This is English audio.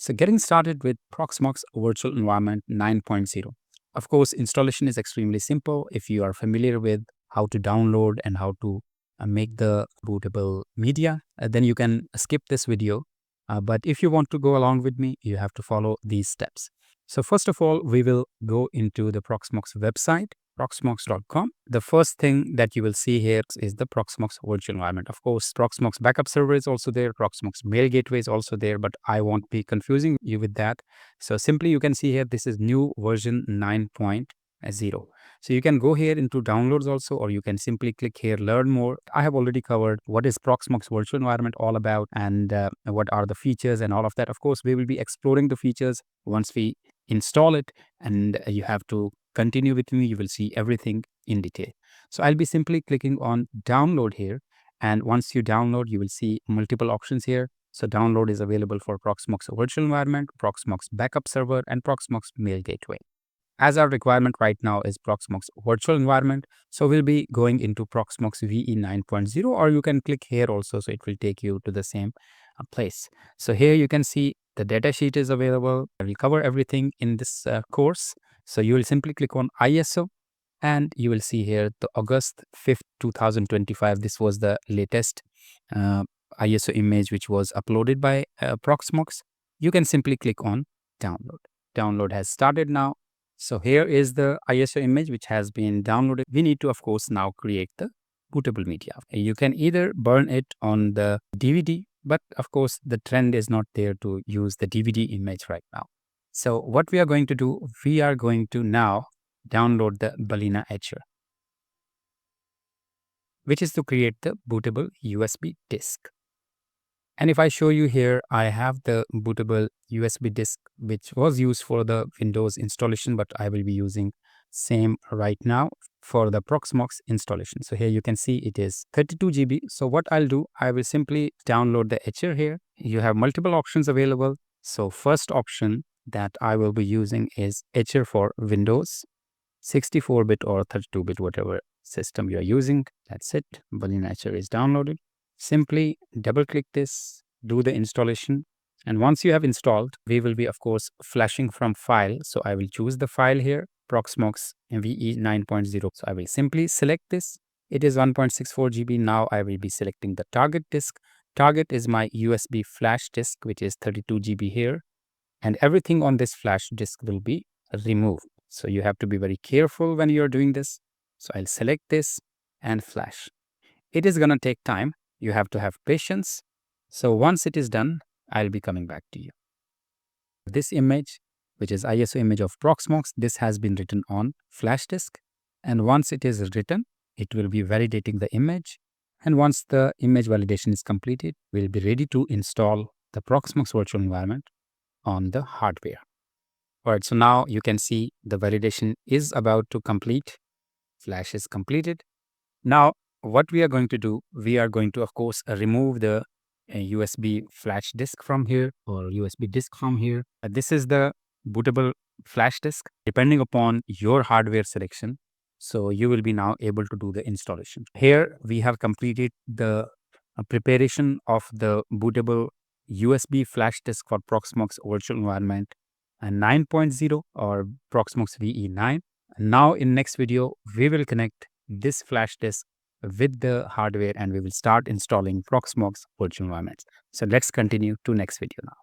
So getting started with Proxmox Virtual Environment 9.0. Of course, installation is extremely simple. If you are familiar with how to download and how to make the bootable media, then you can skip this video. But if you want to go along with me, you have to follow these steps. So first of all, we will go into the Proxmox website, proxmox.com. The first thing that you will see here is the Proxmox virtual environment. Of course, Proxmox backup server is also there. Proxmox mail gateway is also there, but I won't be confusing you with that. So simply you can see here, this is new version 9.0. So you can go here into downloads also, or you can simply click here, learn more. I have already covered what is Proxmox virtual environment all about and what are the features and all of that. Of course, we will be exploring the features once we install it, and you have to continue with me. You will see everything in detail. So I'll be simply clicking on download here. And once you download, you will see multiple options here. So download is available for Proxmox virtual environment, Proxmox backup server, and Proxmox mail gateway. As our requirement right now is Proxmox virtual environment, so we'll be going into Proxmox VE 9.0, or you can click here also, so it will take you to the same place. So here you can see the data sheet is available. We'll cover everything in this course. So you will simply click on ISO, and you will see here the August 5th, 2025. This was the latest ISO image which was uploaded by Proxmox. You can simply click on download. Download has started now. So here is the ISO image which has been downloaded. We need to, of course, now create the bootable media. You can either burn it on the DVD, but of course, the trend is not there to use the DVD image right now. So what we are going to do, we are going to now download the Balena Etcher, which is to create the bootable USB disk. And if I show you here, I have the bootable USB disk, which was used for the Windows installation, but I will be using same right now for the Proxmox installation. So here you can see it is 32 GB. So what I'll do, I will simply download the Etcher here. You have multiple options available. So first option that I will be using is Etcher for Windows, 64-bit or 32-bit, whatever system you are using. That's it. Balena Etcher is downloaded. Simply double click this, do the installation. And once you have installed, we will be, of course, flashing from file. So I will choose the file here, Proxmox VE 9.0. So I will simply select this. It is 1.64 GB. Now I will be selecting the target disk. Target is my USB flash disk, which is 32 GB here. And everything on this flash disk will be removed. So you have to be very careful when you're doing this. So I'll select this and flash. It is going to take time. You have to have patience. So once it is done, I'll be coming back to you. This image, which is ISO image of Proxmox, this has been written on flash disk. And once it is written, it will be validating the image. And once the image validation is completed, we'll be ready to install the Proxmox virtual environment on the hardware. All right, so now you can see the validation is about to complete. Flash is completed. Now, what we are going to do, we are going to, of course, remove the USB flash disk from here, or USB disk from here. This is the bootable flash disk, depending upon your hardware selection. So you will be now able to do the installation. Here we have completed the preparation of the bootable USB flash disk for Proxmox virtual environment 9.0 or Proxmox VE 9. Now in next video, we will connect this flash disk with the hardware and we will start installing Proxmox virtual environments. So let's continue to next video now.